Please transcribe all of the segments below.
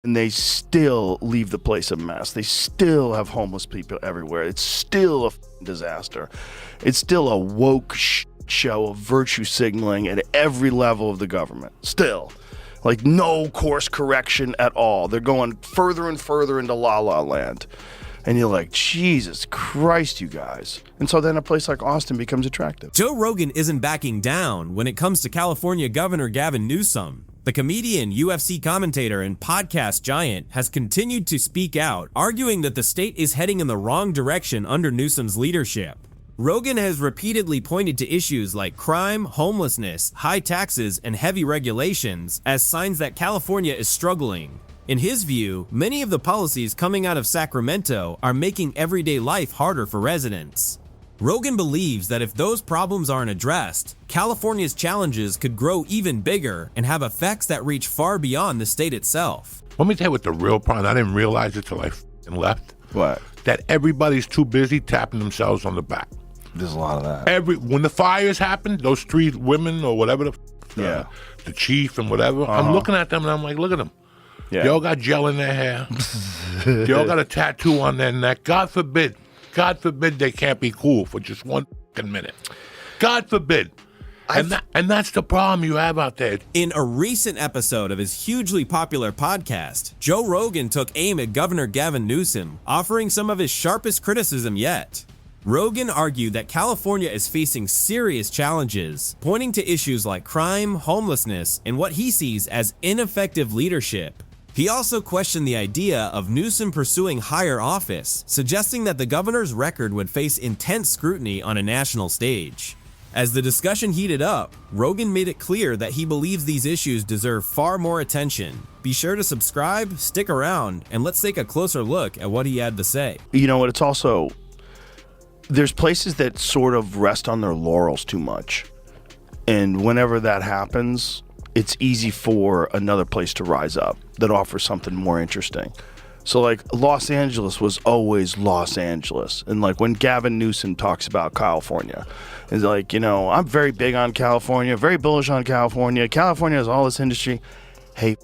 and they still leave the place a mess. They still have homeless people everywhere. It's still a disaster. It's still a woke show of virtue signaling at every level of the government. Still. Like, no course correction at all. They're going further and further into la-la land. And you're like, Jesus Christ, you guys. And so then a place like Austin becomes attractive. Joe Rogan isn't backing down when it comes to California Governor Gavin Newsom. The comedian, UFC commentator, and podcast giant has continued to speak out, arguing that the state is heading in the wrong direction under Newsom's leadership. Rogan has repeatedly pointed to issues like crime, homelessness, high taxes, and heavy regulations as signs that California is struggling. In his view, many of the policies coming out of Sacramento are making everyday life harder for residents. Rogan believes that if those problems aren't addressed, California's challenges could grow even bigger and have effects that reach far beyond the state itself. Let me tell you what the real problem, I didn't realize it till I left. What? That everybody's too busy tapping themselves on the back. There's a lot of that. When the fires happened, those 3 women or whatever, the chief and whatever, I'm looking at them and I'm like, look at them. Yeah. They all got gel in their hair. They all got a tattoo on their neck. God forbid they can't be cool for just 1 minute. God forbid. And that's the problem you have out there. In a recent episode of his hugely popular podcast, Joe Rogan took aim at Governor Gavin Newsom, offering some of his sharpest criticism yet. Rogan argued that California is facing serious challenges, pointing to issues like crime, homelessness, and what he sees as ineffective leadership. He also questioned the idea of Newsom pursuing higher office, suggesting that the governor's record would face intense scrutiny on a national stage. As the discussion heated up, Rogan made it clear that he believes these issues deserve far more attention. Be sure to subscribe, stick around, and let's take a closer look at what he had to say. You know what? It's also, there's places that sort of rest on their laurels too much. And whenever that happens, it's easy for another place to rise up that offers something more interesting. So like Los Angeles was always Los Angeles. And like when Gavin Newsom talks about California, it's like, you know, I'm very big on California, very bullish on California. California has all this industry. Hey,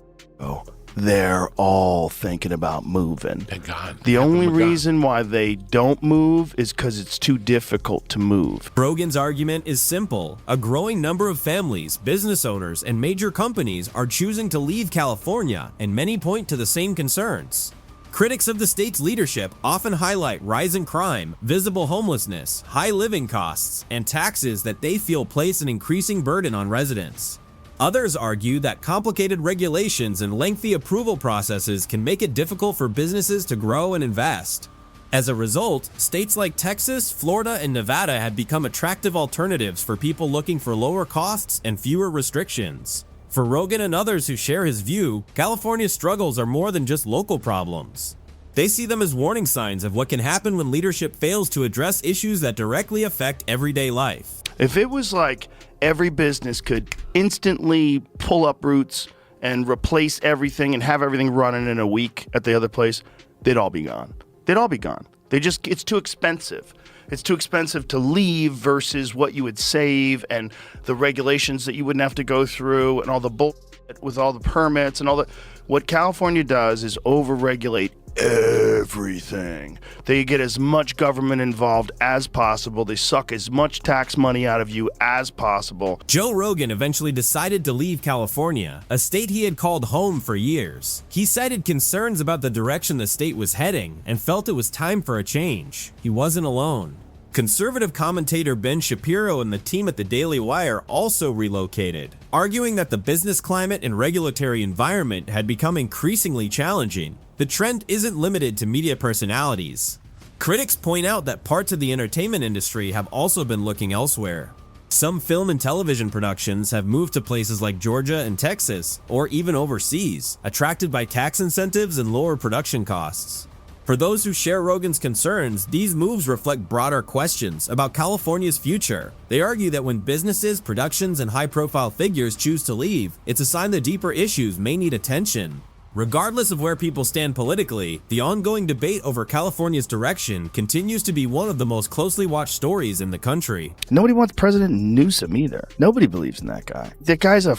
they're all thinking about moving. They're gone. The only reason why they don't move is because it's too difficult to move. Rogan's argument is simple. A growing number of families, business owners, and major companies are choosing to leave California, and many point to the same concerns. Critics of the state's leadership often highlight rising crime, visible homelessness, high living costs, and taxes that they feel place an increasing burden on residents. Others argue that complicated regulations and lengthy approval processes can make it difficult for businesses to grow and invest. As a result, states like Texas, Florida, and Nevada have become attractive alternatives for people looking for lower costs and fewer restrictions. For Rogan and others who share his view, California's struggles are more than just local problems. They see them as warning signs of what can happen when leadership fails to address issues that directly affect everyday life. If it was like every business could instantly pull up roots and replace everything and have everything running in a week at the other place, they'd all be gone. They'd all be gone. It's too expensive. It's too expensive to leave versus what you would save and the regulations that you wouldn't have to go through and all the bullshit with all the permits and all the. What California does is overregulate everything. They get as much government involved as possible. They suck as much tax money out of you as possible. Joe Rogan eventually decided to leave California, a state he had called home for years. He cited concerns about the direction the state was heading and felt it was time for a change. He wasn't alone. Conservative commentator Ben Shapiro and the team at the Daily Wire also relocated, arguing that the business climate and regulatory environment had become increasingly challenging. The trend isn't limited to media personalities. Critics point out that parts of the entertainment industry have also been looking elsewhere. Some film and television productions have moved to places like Georgia and Texas, or even overseas, attracted by tax incentives and lower production costs. For those who share Rogan's concerns, these moves reflect broader questions about California's future. They argue that when businesses, productions, and high-profile figures choose to leave, it's a sign that deeper issues may need attention. Regardless of where people stand politically, the ongoing debate over California's direction continues to be one of the most closely watched stories in the country. Nobody wants President Newsom either. Nobody believes in that guy. That guy's a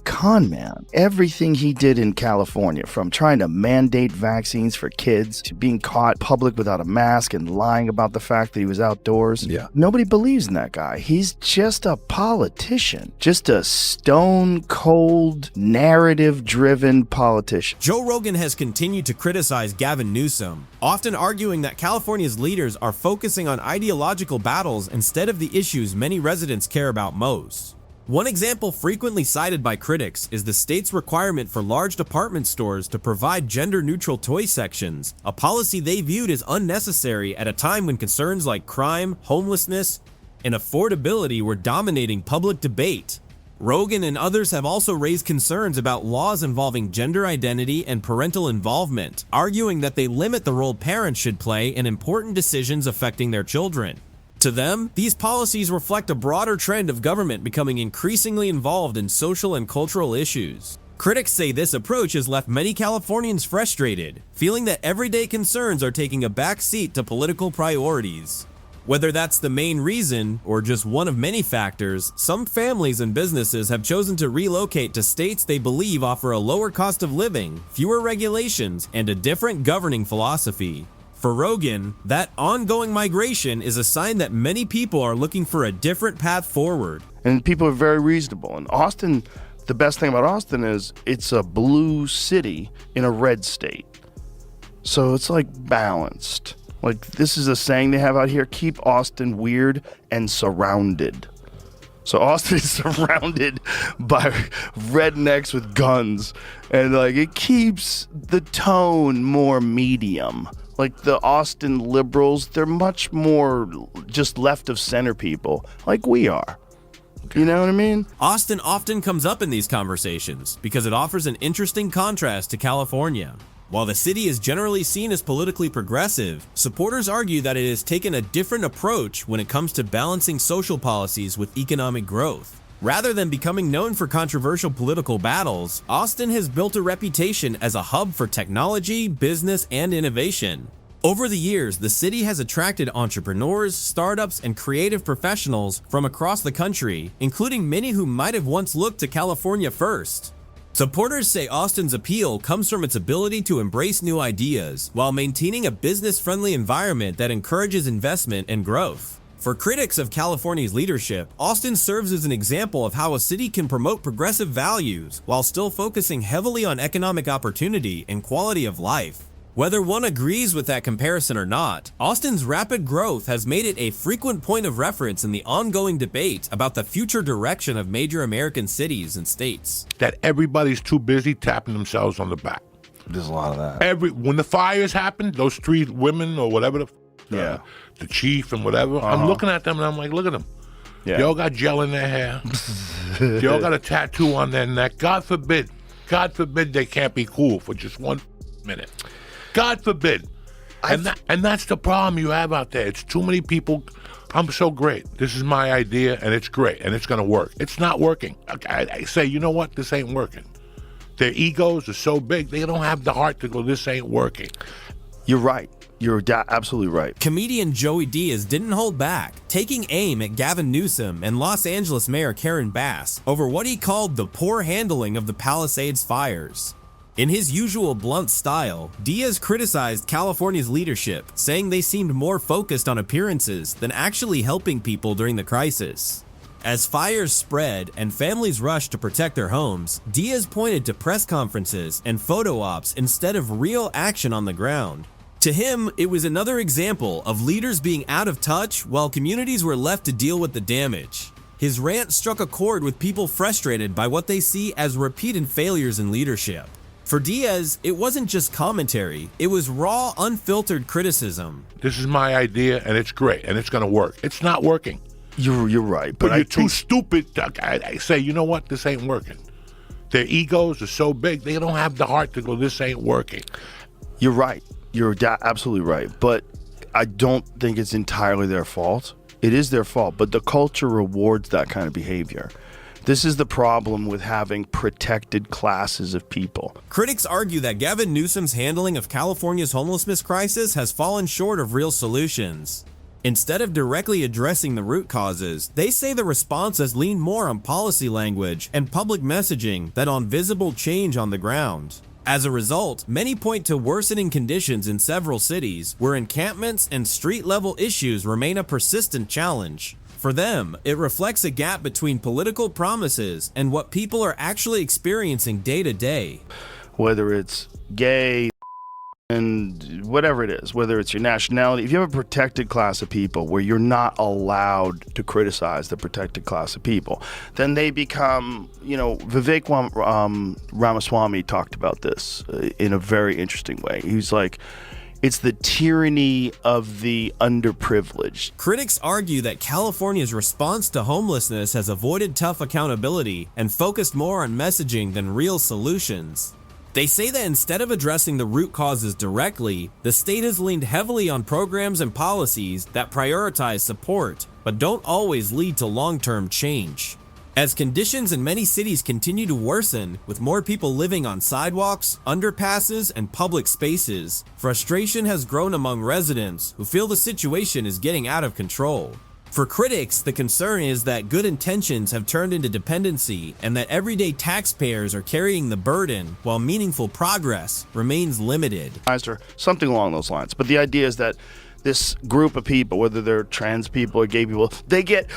con man. Everything he did in California, from trying to mandate vaccines for kids to being caught public without a mask and lying about the fact that he was outdoors. Yeah. Nobody believes in that guy. He's just a politician, just a stone cold, narrative driven politician. Joe Rogan has continued to criticize Gavin Newsom, often arguing that California's leaders are focusing on ideological battles instead of the issues many residents care about most. One example frequently cited by critics is the state's requirement for large department stores to provide gender-neutral toy sections, a policy they viewed as unnecessary at a time when concerns like crime, homelessness, and affordability were dominating public debate. Rogan and others have also raised concerns about laws involving gender identity and parental involvement, arguing that they limit the role parents should play in important decisions affecting their children. To them, these policies reflect a broader trend of government becoming increasingly involved in social and cultural issues. Critics say this approach has left many Californians frustrated, feeling that everyday concerns are taking a back seat to political priorities. Whether that's the main reason or just one of many factors, some families and businesses have chosen to relocate to states they believe offer a lower cost of living, fewer regulations, and a different governing philosophy. For Rogan, that ongoing migration is a sign that many people are looking for a different path forward. And people are very reasonable. And Austin, the best thing about Austin is it's a blue city in a red state. So it's like balanced. Like, this is a saying they have out here: keep Austin weird and surrounded. So Austin is surrounded by rednecks with guns, and like it keeps the tone more medium. Like the Austin liberals, they're much more just left of center people, like we are. You know what I mean? Austin often comes up in these conversations because it offers an interesting contrast to California. While the city is generally seen as politically progressive, supporters argue that it has taken a different approach when it comes to balancing social policies with economic growth. Rather than becoming known for controversial political battles, Austin has built a reputation as a hub for technology, business, and innovation. Over the years, the city has attracted entrepreneurs, startups, and creative professionals from across the country, including many who might have once looked to California first. Supporters say Austin's appeal comes from its ability to embrace new ideas while maintaining a business-friendly environment that encourages investment and growth. For critics of California's leadership, Austin serves as an example of how a city can promote progressive values while still focusing heavily on economic opportunity and quality of life. Whether one agrees with that comparison or not, Austin's rapid growth has made it a frequent point of reference in the ongoing debate about the future direction of major American cities and states. That everybody's too busy tapping themselves on the back. There's a lot of that. When the fires happened, those 3 women or whatever, the chief and whatever, I'm looking at them and I'm like, look at them. Yeah. They all got gel in their hair. They all got a tattoo on their neck. God forbid they can't be cool for just 1 minute. God forbid. And that's the problem you have out there. It's too many people. I'm so great. This is my idea, and it's great, and it's going to work. It's not working. I say, you know what? This ain't working. Their egos are so big, they don't have the heart to go, this ain't working. You're right. You're absolutely right. Comedian Joey Diaz didn't hold back, taking aim at Gavin Newsom and Los Angeles Mayor Karen Bass over what he called the poor handling of the Palisades fires. In his usual blunt style, Diaz criticized California's leadership, saying they seemed more focused on appearances than actually helping people during the crisis. As fires spread and families rushed to protect their homes, Diaz pointed to press conferences and photo ops instead of real action on the ground. To him, it was another example of leaders being out of touch while communities were left to deal with the damage. His rant struck a chord with people frustrated by what they see as repeated failures in leadership. For Diaz, it wasn't just commentary, it was raw, unfiltered criticism. This is my idea, and it's great, and it's going to work. It's not working. You're right. But you're too stupid. I say, you know what? This ain't working. Their egos are so big, they don't have the heart to go, this ain't working. You're right. You're absolutely right. But I don't think it's entirely their fault. It is their fault, but the culture rewards that kind of behavior. This is the problem with having protected classes of people. Critics argue that Gavin Newsom's handling of California's homelessness crisis has fallen short of real solutions. Instead of directly addressing the root causes, they say the response has leaned more on policy language and public messaging than on visible change on the ground. As a result, many point to worsening conditions in several cities where encampments and street-level issues remain a persistent challenge. For them, it reflects a gap between political promises and what people are actually experiencing day to day. Whether it's gay, and whatever it is, whether it's your nationality, if you have a protected class of people where you're not allowed to criticize the protected class of people, then they become, Vivek Ramaswamy talked about this in a very interesting way. He's like, it's the tyranny of the underprivileged. Critics argue that California's response to homelessness has avoided tough accountability and focused more on messaging than real solutions. They say that instead of addressing the root causes directly, the state has leaned heavily on programs and policies that prioritize support, but don't always lead to long-term change. As conditions in many cities continue to worsen, with more people living on sidewalks, underpasses, and public spaces, frustration has grown among residents who feel the situation is getting out of control. For critics, the concern is that good intentions have turned into dependency and that everyday taxpayers are carrying the burden while meaningful progress remains limited. Or something along those lines. But the idea is that this group of people, whether they're trans people or gay people, they get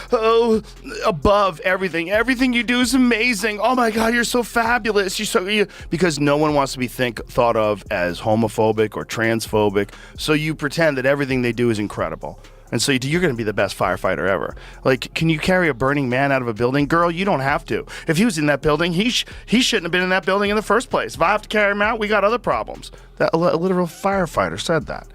above everything. Everything you do is amazing. Oh my God, you're so fabulous. Because no one wants to be thought of as homophobic or transphobic. So you pretend that everything they do is incredible. And so you're going to be the best firefighter ever. Like, can you carry a burning man out of a building? Girl, you don't have to. If he was in that building, he shouldn't have been in that building in the first place. If I have to carry him out, we got other problems. A literal firefighter said that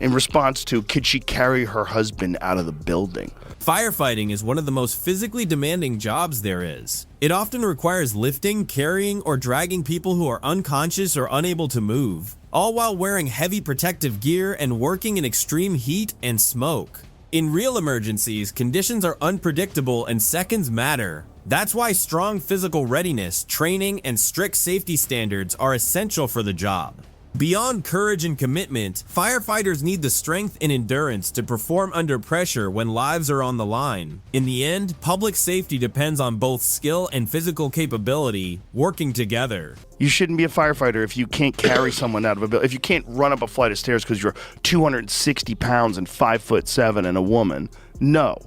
in response to, could she carry her husband out of the building? Firefighting is one of the most physically demanding jobs there is. It often requires lifting, carrying, or dragging people who are unconscious or unable to move, all while wearing heavy protective gear and working in extreme heat and smoke. In real emergencies, conditions are unpredictable and seconds matter. That's why strong physical readiness, training, and strict safety standards are essential for the job. Beyond courage and commitment, firefighters need the strength and endurance to perform under pressure when lives are on the line. In the end, public safety depends on both skill and physical capability working together. You shouldn't be a firefighter if you can't carry someone out of a building. If you can't run up a flight of stairs because you're 260 pounds and 5'7" and a woman. No,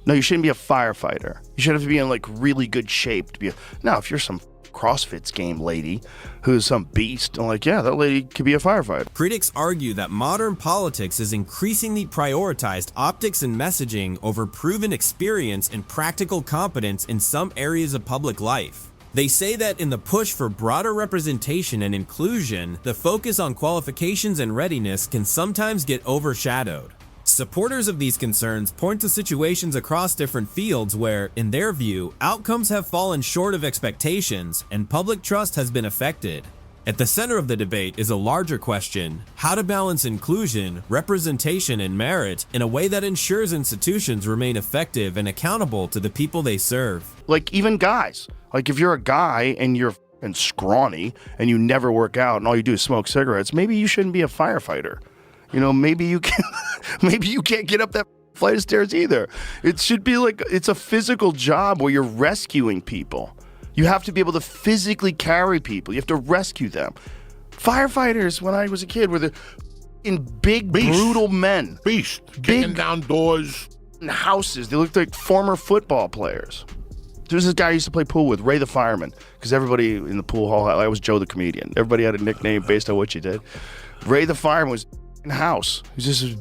you shouldn't be a firefighter. You should have to be in like really good shape to be now, if you're some CrossFit's game lady who's some beast, I'm like, yeah, that lady could be a firefighter. Critics argue that modern politics has increasingly prioritized optics and messaging over proven experience and practical competence in some areas of public life. They say that in the push for broader representation and inclusion, the focus on qualifications and readiness can sometimes get overshadowed. Supporters of these concerns point to situations across different fields where, in their view, outcomes have fallen short of expectations and public trust has been affected. At the center of the debate is a larger question: how to balance inclusion, representation, and merit in a way that ensures institutions remain effective and accountable to the people they serve. Like, even guys. Like, if you're a guy and you're f***ing scrawny and you never work out and all you do is smoke cigarettes, maybe you shouldn't be a firefighter. Maybe you can't get up that flight of stairs either. It should be like, it's a physical job where you're rescuing people. You have to be able to physically carry people. You have to rescue them. Firefighters, when I was a kid, were the big, brutal men. Beast. Kicking down doors. Houses. They looked like former football players. There was this guy I used to play pool with, Ray the Fireman, because everybody in the pool hall, I was Joe the Comedian. Everybody had a nickname based on what you did. Ray the Fireman was house. He's just this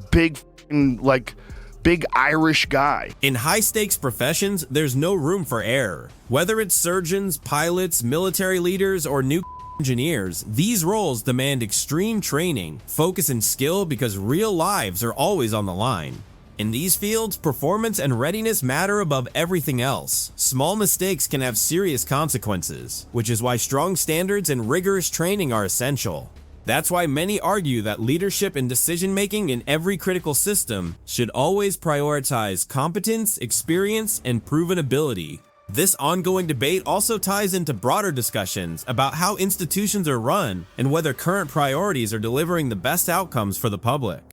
big Irish guy. In high-stakes professions, there's no room for error. Whether it's surgeons, pilots, military leaders, or new engineers, these roles demand extreme training, focus, and skill because real lives are always on the line. In these fields, performance and readiness matter above everything else. Small mistakes can have serious consequences, which is why strong standards and rigorous training are essential. That's why many argue that leadership and decision-making in every critical system should always prioritize competence, experience, and proven ability. This ongoing debate also ties into broader discussions about how institutions are run and whether current priorities are delivering the best outcomes for the public.